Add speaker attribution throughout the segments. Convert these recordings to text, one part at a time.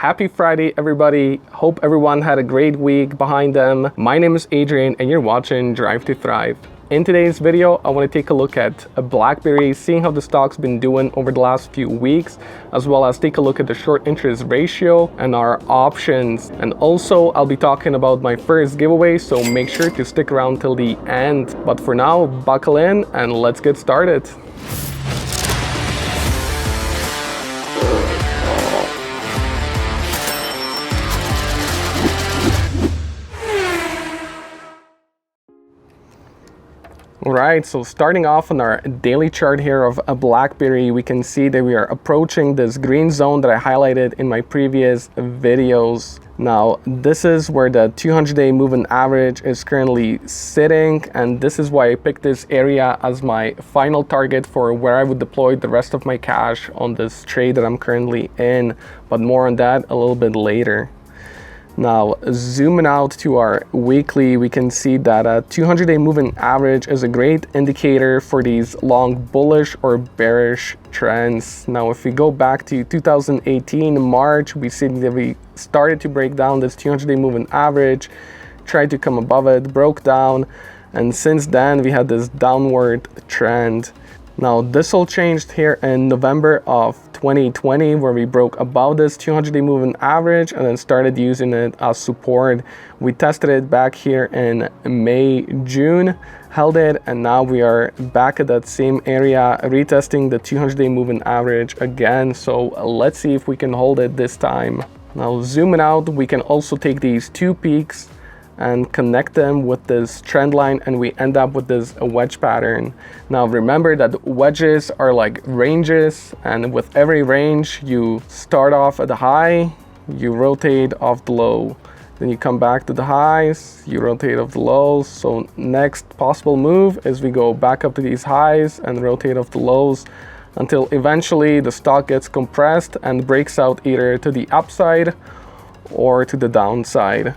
Speaker 1: Happy Friday, everybody. Hope everyone had a great week behind them. My name is Adrian and you're watching Drive to Thrive. In today's video, I want to take a look at BlackBerry, seeing how the stock's been doing over the last few weeks, as well as take a look at the short interest ratio and our options. And also, I'll be talking about my first giveaway, so make sure to stick around till the end. But for now, buckle in and let's get started. Alright, so starting off on our daily chart here of a BlackBerry, we can see that we are approaching this green zone that I highlighted in my previous videos. Now, this is where the 200-day moving average is currently sitting, and this is why I picked this area as my final target for where I would deploy the rest of my cash on this trade that I'm currently in, but more on that a little bit later. Now, zooming out to our weekly, we can see that a 200-day moving average is a great indicator for these long bullish or bearish trends. Now, if we go back to 2018 March, we see that we started to break down this 200-day moving average, tried to come above it, broke down, and since then we had this downward trend. Now, this all changed here in November of 2020, where we broke above this 200-day moving average and then started using it as support. We tested it back here in May, June, held it, and now we are back at that same area, retesting the 200-day moving average again. So let's see if we can hold it this time. Now, zooming out, we can also take these two peaks and connect them with this trend line, and we end up with this wedge pattern. Now remember that wedges are like ranges, and with every range you start off at the high, you rotate off the low, then you come back to the highs, you rotate off the lows. So next possible move is we go back up to these highs and rotate off the lows until eventually the stock gets compressed and breaks out either to the upside or to the downside.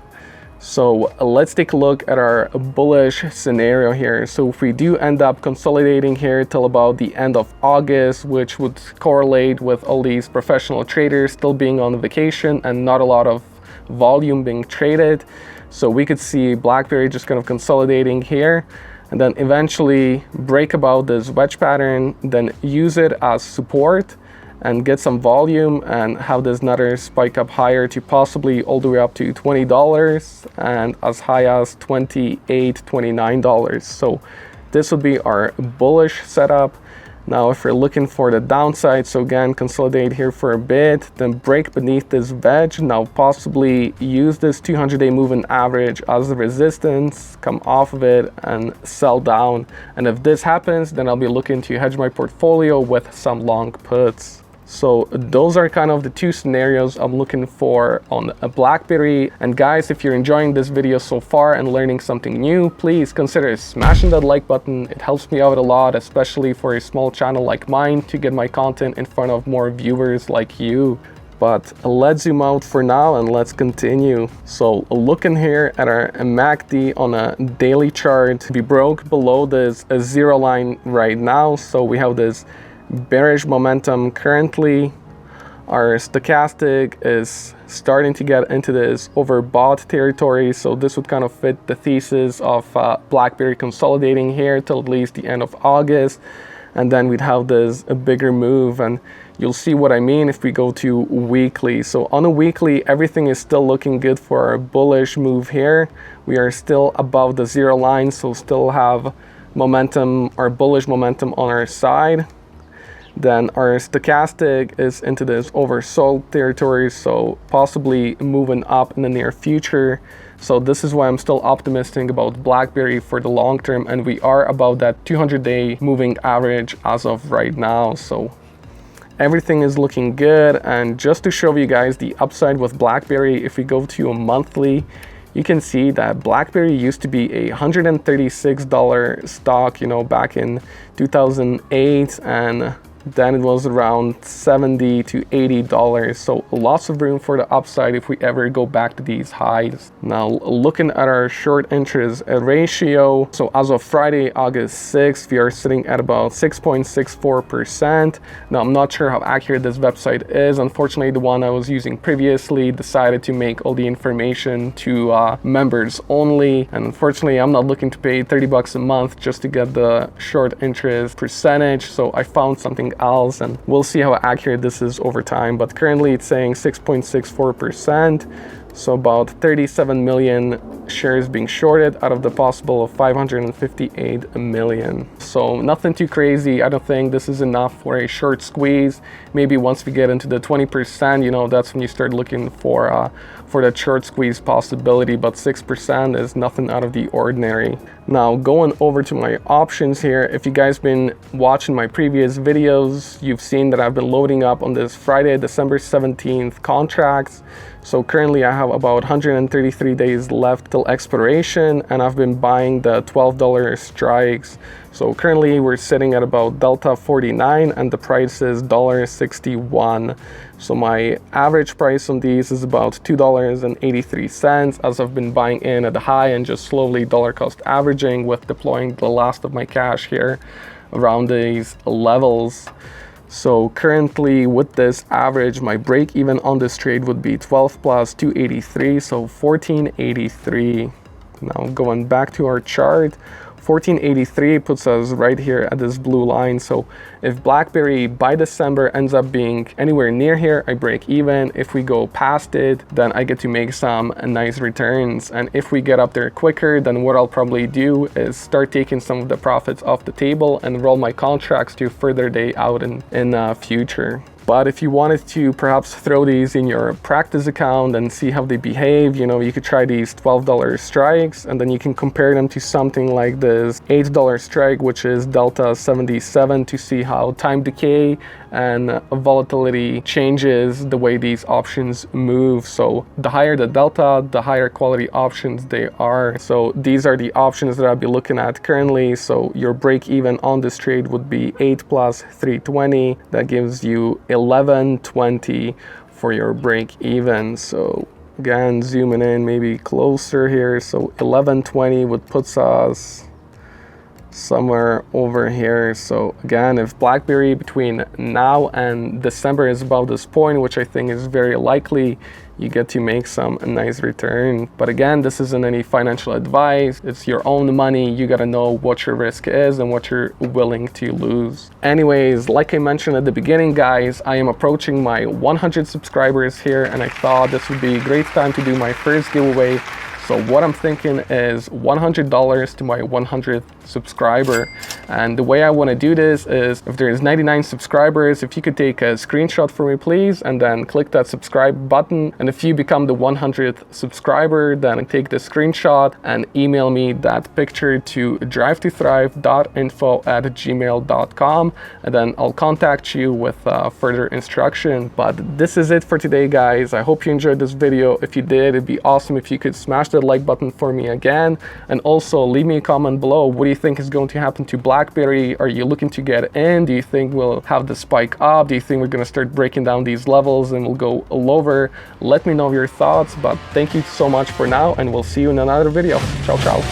Speaker 1: So let's take a look at our bullish scenario here. So if we do end up consolidating here till about the end of August, which would correlate with all these professional traders still being on vacation and not a lot of volume being traded. So we could see BlackBerry just kind of consolidating here and then eventually break about this wedge pattern, then use it as support and get some volume and have this another spike up higher to possibly all the way up to $20 and as high as $28, $29. So this would be our bullish setup. Now if we're looking for the downside, so again, consolidate here for a bit, then break beneath this wedge. Now possibly use this 200-day moving average as the resistance, come off of it and sell down. And if this happens, then I'll be looking to hedge my portfolio with some long puts. So those are kind of the two scenarios I'm looking for on a BlackBerry. And guys, if you're enjoying this video so far and learning something new, please consider smashing that like button. It helps me out a lot, especially for a small channel like mine, to get my content in front of more viewers like you. But let's zoom out for now and let's continue. So looking here at our MACD on a daily chart, we broke below this zero line right now. So we have this bearish momentum currently. Our stochastic is starting to get into this overbought territory, so this would kind of fit the thesis of BlackBerry consolidating here till at least the end of August, and then we'd have this a bigger move, and you'll see what I mean if we go to weekly. So on a weekly, everything is still looking good for our bullish move here. We are still above the zero line, so still have momentum or bullish momentum on our side. Then our stochastic is into this oversold territory, so possibly moving up in the near future. So this is why I'm still optimistic about BlackBerry for the long term, and we are above that 200-day moving average as of right now. So everything is looking good. And just to show you guys the upside with BlackBerry, if we go to a monthly, you can see that BlackBerry used to be a $136 stock, you know, back in 2008, and then it was around $70 to $80. So lots of room for the upside if we ever go back to these highs. Now looking at our short interest ratio, so as of Friday, August 6th, we are sitting at about 6.64%. Now I'm not sure how accurate this website is. Unfortunately, the one I was using previously decided to make all the information to members only, and unfortunately I'm not looking to pay 30 bucks a month just to get the short interest percentage, so I found something else, and we'll see how accurate this is over time. But currently it's saying 6.64%, so about 37 million shares being shorted out of the possible of 558 million. So nothing too crazy. I don't think this is enough for a short squeeze. Maybe once we get into the 20%, you know, that's when you start looking for that short squeeze possibility, but 6% is nothing out of the ordinary. Now going over to my options here, if you guys been watching my previous videos, you've seen that I've been loading up on this Friday, December 17th contracts. So currently I have about 133 days left till expiration, and I've been buying the $12 strikes. So currently we're sitting at about Delta 49 and the price is $1.61. So my average price on these is about $2.83, as I've been buying in at the high and just slowly dollar cost averaging with deploying the last of my cash here around these levels. So currently with this average, my break even on this trade would be 12 plus 283, so 1483. Now going back to our chart, 1483 puts us right here at this blue line. So if BlackBerry by December ends up being anywhere near here, I break even. If we go past it, then I get to make some nice returns. And if we get up there quicker, then what I'll probably do is start taking some of the profits off the table and roll my contracts to further day out in future. But if you wanted to perhaps throw these in your practice account and see how they behave, you know, you could try these $12 strikes, and then you can compare them to something like this $8 strike, which is Delta 77, to see how time decay and volatility changes the way these options move. So the higher the delta, the higher quality options they are. So these are the options that I'll be looking at currently. So your break even on this trade would be 8 plus 320. That gives you 1120 for your break even. So again, zooming in maybe closer here. So 1120 would puts us somewhere over here. So again, if BlackBerry between now and December is above this point, which I think is very likely, you get to make some nice return. But again, this isn't any financial advice. It's your own money. You got to know what your risk is and what you're willing to lose. Anyways, like I mentioned at the beginning, guys, I am approaching my 100 subscribers here, and I thought this would be a great time to do my first giveaway. So what I'm thinking is $100 to my 100th subscriber. And the way I want to do this is, if there's 99 subscribers, if you could take a screenshot for me, please, and then click that subscribe button. And if you become the 100th subscriber, then take the screenshot and email me that picture to drive2thrive.info@gmail.com, and then I'll contact you with further instruction. But this is it for today, guys. I hope you enjoyed this video. If you did, it'd be awesome if you could smash the like button for me again, and also leave me a comment below. What do you think is going to happen to BlackBerry? Are you looking to get in? Do you think we'll have the spike up? Do you think we're going to start breaking down these levels and we'll go lower? Let me know your thoughts. But thank you so much for now, and we'll see you in another video. Ciao, ciao.